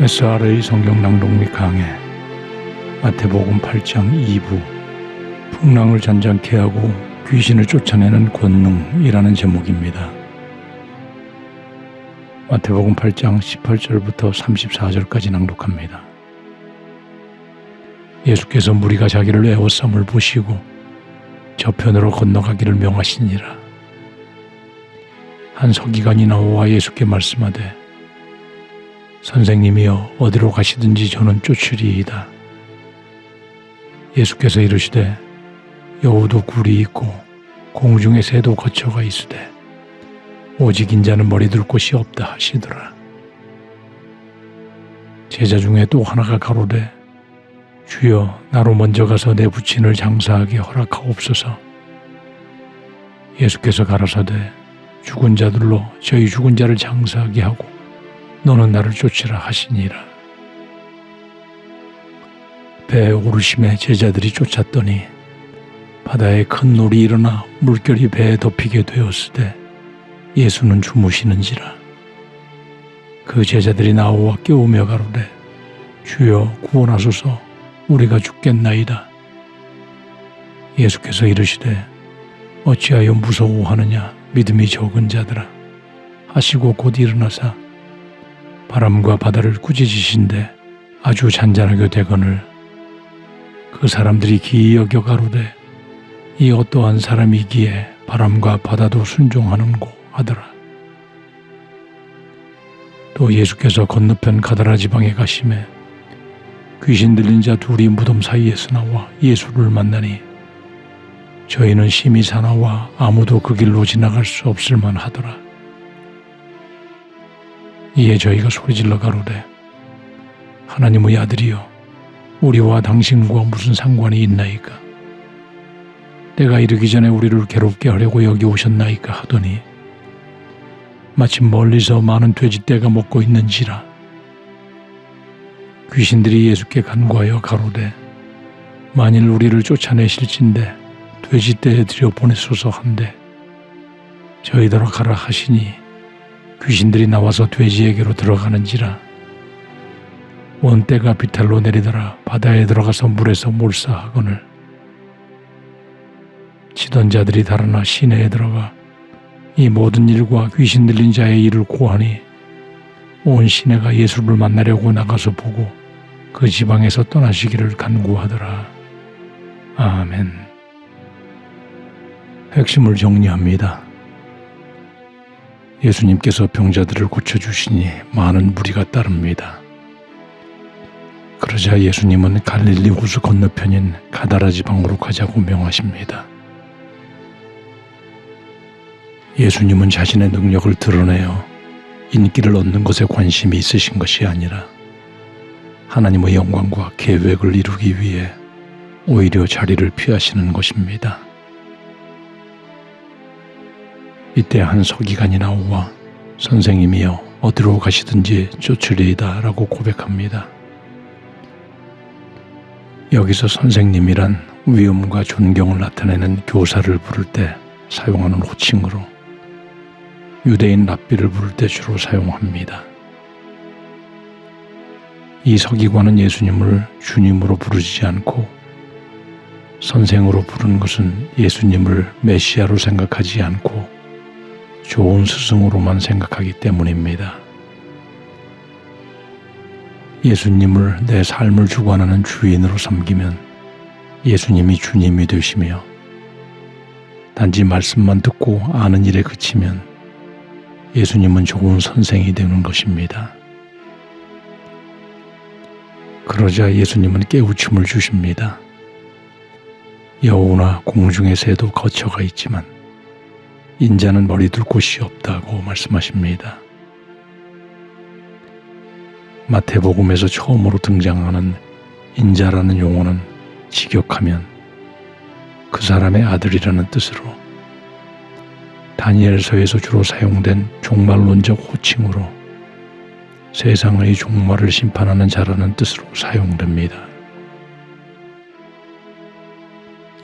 SRA 성경 낭독 및 강해 마태복음 8장 2부 풍랑을 잔잔케 하고 귀신을 쫓아내는 권능이라는 제목입니다. 마태복음 8장 18절부터 34절까지 낭독합니다. 예수께서 무리가 자기를 애워싸음을 보시고 저편으로 건너가기를 명하시니라. 한 서기관이 나와 예수께 말씀하되 선생님이여 어디로 가시든지 저는 쫓으리이다. 예수께서 이르시되 여우도 굴이 있고 공중의 새도 거처가 있으되 오직 인자는 머리둘 곳이 없다 하시더라. 제자 중에 또 하나가 가로되 주여 나로 먼저 가서 내 부친을 장사하게 허락하옵소서. 예수께서 가라사대 죽은 자들로 저희 죽은 자를 장사하게 하고 너는 나를 쫓으라 하시니라. 배에 오르심에 제자들이 쫓았더니 바다에 큰 놀이 일어나 물결이 배에 덮이게 되었으되 예수는 주무시는지라. 그 제자들이 나와 깨우며 가로되 주여 구원하소서 우리가 죽겠나이다. 예수께서 이르시되 어찌하여 무서워하느냐 믿음이 적은 자들아 하시고 곧 일어나사 바람과 바다를 꾸짖으신데 아주 잔잔하게 되거늘 그 사람들이 기이 여겨 가로되 이 어떠한 사람이기에 바람과 바다도 순종하는고 하더라. 또 예수께서 건너편 가다라 지방에 가심에 귀신 들린 자 둘이 무덤 사이에서 나와 예수를 만나니 저희는 심히 사나와 아무도 그 길로 지나갈 수 없을 만하더라. 이에 저희가 소리질러 가로되 하나님의 아들이여 우리와 당신과 무슨 상관이 있나이까? 때가 이르기 전에 우리를 괴롭게 하려고 여기 오셨나이까 하더니 마침 멀리서 많은 돼지떼가 먹고 있는지라. 귀신들이 예수께 간구하여 가로되 만일 우리를 쫓아내실진대 돼지떼에 들여보내소서 한데 저희더러 가라 하시니 귀신들이 나와서 돼지에게로 들어가는지라. 온 때가 비탈로 내리더라 바다에 들어가서 물에서 몰사하거늘 치던 자들이 달아나 시내에 들어가 이 모든 일과 귀신 들린 자의 일을 고하니 온 시내가 예수를 만나려고 나가서 보고 그 지방에서 떠나시기를 간구하더라. 아멘. 핵심을 정리합니다. 예수님께서 병자들을 고쳐주시니 많은 무리가 따릅니다. 그러자 예수님은 갈릴리 호수 건너편인 가다라 지방으로 가자고 명하십니다. 예수님은 자신의 능력을 드러내어 인기를 얻는 것에 관심이 있으신 것이 아니라 하나님의 영광과 계획을 이루기 위해 오히려 자리를 피하시는 것입니다. 이때 한 서기관이 나와 선생님이여 어디로 가시든지 쫓으리이다 라고 고백합니다. 여기서 선생님이란 위엄과 존경을 나타내는 교사를 부를 때 사용하는 호칭으로 유대인 랍비를 부를 때 주로 사용합니다. 이 서기관은 예수님을 주님으로 부르지 않고 선생으로 부르는 것은 예수님을 메시아로 생각하지 않고 좋은 스승으로만 생각하기 때문입니다. 예수님을 내 삶을 주관하는 주인으로 섬기면 예수님이 주님이 되시며 단지 말씀만 듣고 아는 일에 그치면 예수님은 좋은 선생이 되는 것입니다. 그러자 예수님은 깨우침을 주십니다. 여우나 공중의 새도 거처가 있지만 인자는 머리둘 곳이 없다고 말씀하십니다. 마태복음에서 처음으로 등장하는 인자라는 용어는 직역하면 그 사람의 아들이라는 뜻으로 다니엘서에서 주로 사용된 종말론적 호칭으로 세상의 종말을 심판하는 자라는 뜻으로 사용됩니다.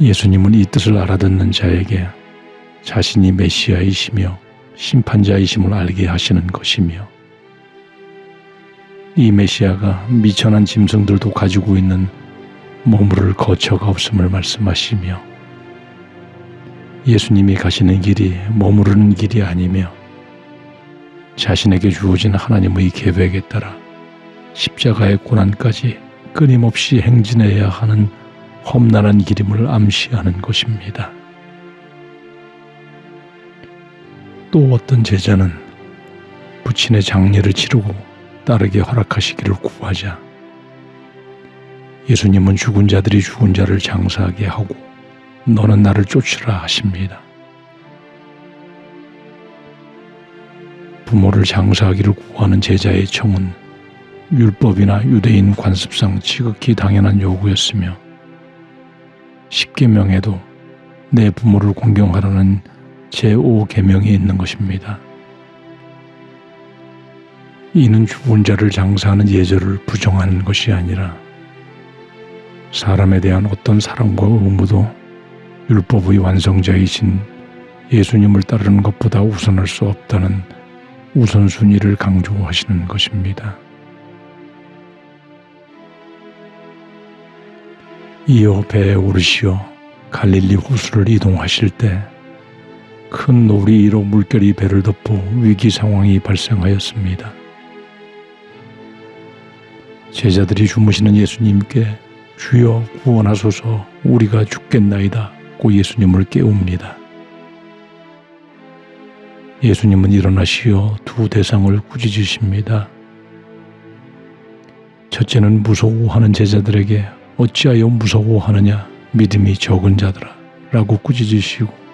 예수님은 이 뜻을 알아듣는 자에게 자신이 메시아이시며 심판자이심을 알게 하시는 것이며 이 메시아가 미천한 짐승들도 가지고 있는 머무를 거처가 없음을 말씀하시며 예수님이 가시는 길이 머무르는 길이 아니며 자신에게 주어진 하나님의 계획에 따라 십자가의 고난까지 끊임없이 행진해야 하는 험난한 길임을 암시하는 것입니다. 또 어떤 제자는 부친의 장례를 치르고 딸에게 허락하시기를 구하자 예수님은 죽은 자들이 죽은 자를 장사하게 하고 너는 나를 쫓으라 하십니다. 부모를 장사하기를 구하는 제자의 청은 율법이나 유대인 관습상 지극히 당연한 요구였으며 십계명에도 내 부모를 공경하라는 제5계명이 있는 것입니다. 이는 죽은 자를 장사하는 예절을 부정하는 것이 아니라 사람에 대한 어떤 사랑과 의무도 율법의 완성자이신 예수님을 따르는 것보다 우선할 수 없다는 우선순위를 강조하시는 것입니다. 이어 배에 오르시어 갈릴리 호수를 이동하실 때 큰 노리로 물결이 배를 덮어 위기 상황이 발생하였습니다. 제자들이 주무시는 예수님께 주여 구원하소서 우리가 죽겠나이다 고 예수님을 깨웁니다. 예수님은 일어나시어 두 대상을 꾸짖으십니다. 첫째는 무서워하는 제자들에게 어찌하여 무서워하느냐 믿음이 적은 자들아 라고 꾸짖으시고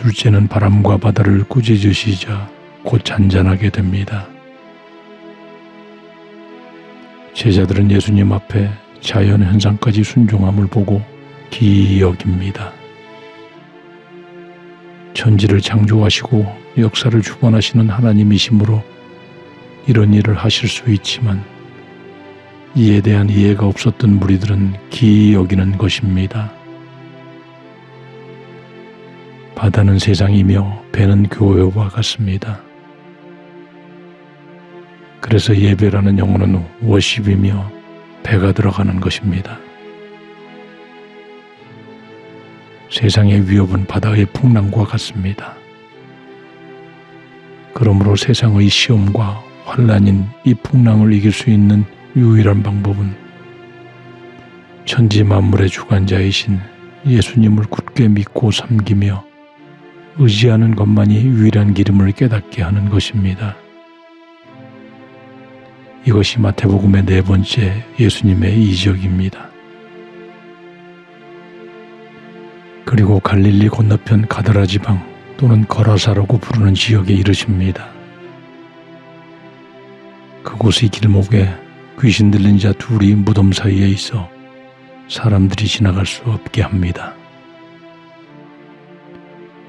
둘째는 바람과 바다를 꾸짖으시자 곧 잔잔하게 됩니다. 제자들은 예수님 앞에 자연 현상까지 순종함을 보고 기이히 여깁니다. 천지를 창조하시고 역사를 주관하시는 하나님이시므로 이런 일을 하실 수 있지만 이에 대한 이해가 없었던 무리들은 기이히 여기는 것입니다. 바다는 세상이며 배는 교회와 같습니다. 그래서 예배라는 영어는 워십이며 배가 들어가는 것입니다. 세상의 위협은 바다의 풍랑과 같습니다. 그러므로 세상의 시험과 환난인 이 풍랑을 이길 수 있는 유일한 방법은 천지 만물의 주관자이신 예수님을 굳게 믿고 섬기며 의지하는 것만이 유일한 길임을 깨닫게 하는 것입니다. 이것이 마태복음의 네 번째 예수님의 이적입니다. 그리고 갈릴리 건너편 가드라 지방 또는 거라사라고 부르는 지역에 이르십니다. 그곳의 길목에 귀신 들린 자 둘이 무덤 사이에 있어 사람들이 지나갈 수 없게 합니다.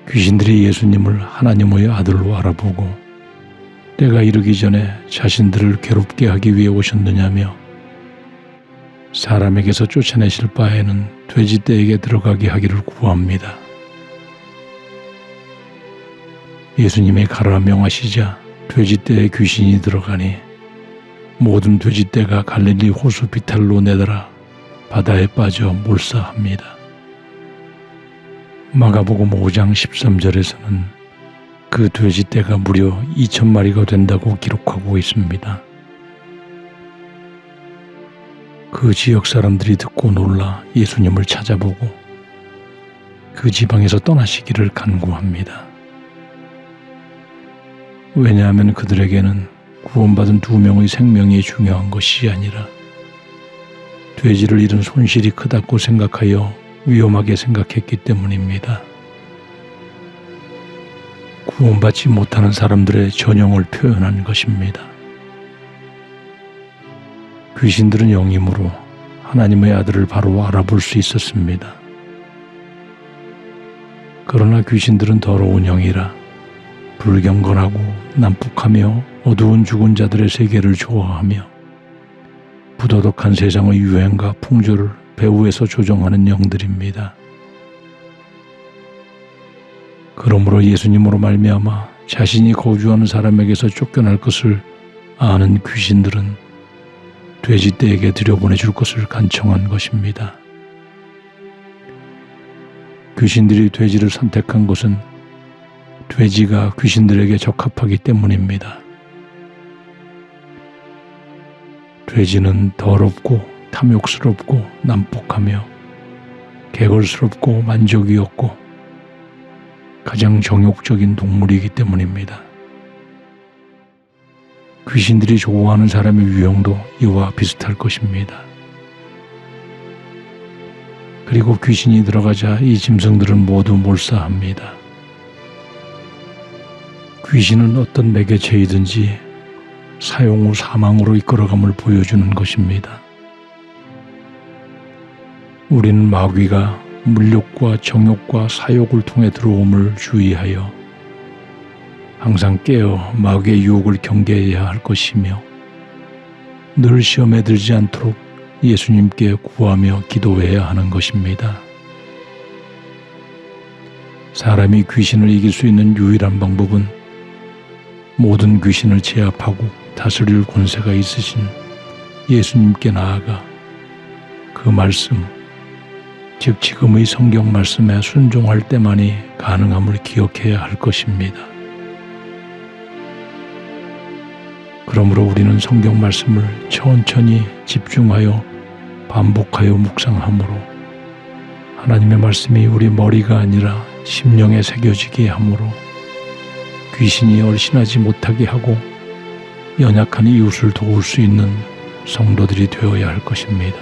귀신들이 예수님을 하나님의 아들로 알아보고 때가 이르기 전에 자신들을 괴롭게 하기 위해 오셨느냐며 사람에게서 쫓아내실 바에는 돼지떼에게 들어가게 하기를 구합니다. 예수님이 가라 명하시자 돼지떼에 귀신이 들어가니 모든 돼지떼가 갈릴리 호수 비탈로 내달아 바다에 빠져 몰사합니다. 마가복음 5장 13절에서는 그 돼지떼가 무려 2,000마리가 된다고 기록하고 있습니다. 그 지역 사람들이 듣고 놀라 예수님을 찾아보고 그 지방에서 떠나시기를 간구합니다. 왜냐하면 그들에게는 구원받은 2명의 생명이 중요한 것이 아니라 돼지를 잃은 손실이 크다고 생각하여 위험하게 생각했기 때문입니다. 구원받지 못하는 사람들의 전형을 표현한 것입니다. 귀신들은 영이므로 하나님의 아들을 바로 알아볼 수 있었습니다. 그러나 귀신들은 더러운 영이라 불경건하고 난폭하며 어두운 죽은 자들의 세계를 좋아하며 부도덕한 세상의 유행과 풍조를 배후에서 조종하는 영들입니다. 그러므로 예수님으로 말미암아 자신이 거주하는 사람에게서 쫓겨날 것을 아는 귀신들은 돼지떼에게 들여보내줄 것을 간청한 것입니다. 귀신들이 돼지를 선택한 것은 돼지가 귀신들에게 적합하기 때문입니다. 돼지는 더럽고 탐욕스럽고 난폭하며 개걸스럽고 만족이 없고 가장 정욕적인 동물이기 때문입니다. 귀신들이 좋아하는 사람의 유형도 이와 비슷할 것입니다. 그리고 귀신이 들어가자 이 짐승들은 모두 몰사합니다. 귀신은 어떤 매개체이든지 사용 후 사망으로 이끌어감을 보여주는 것입니다. 우리는 마귀가 물욕과 정욕과 사욕을 통해 들어옴을 주의하여 항상 깨어 마귀의 유혹을 경계해야 할 것이며 늘 시험에 들지 않도록 예수님께 구하며 기도해야 하는 것입니다. 사람이 귀신을 이길 수 있는 유일한 방법은 모든 귀신을 제압하고 다스릴 권세가 있으신 예수님께 나아가 그 말씀, 즉 지금의 성경 말씀에 순종할 때만이 가능함을 기억해야 할 것입니다. 그러므로 우리는 성경 말씀을 천천히 집중하여 반복하여 묵상함으로 하나님의 말씀이 우리 머리가 아니라 심령에 새겨지게 함으로 귀신이 얼씬하지 못하게 하고 연약한 이웃을 도울 수 있는 성도들이 되어야 할 것입니다.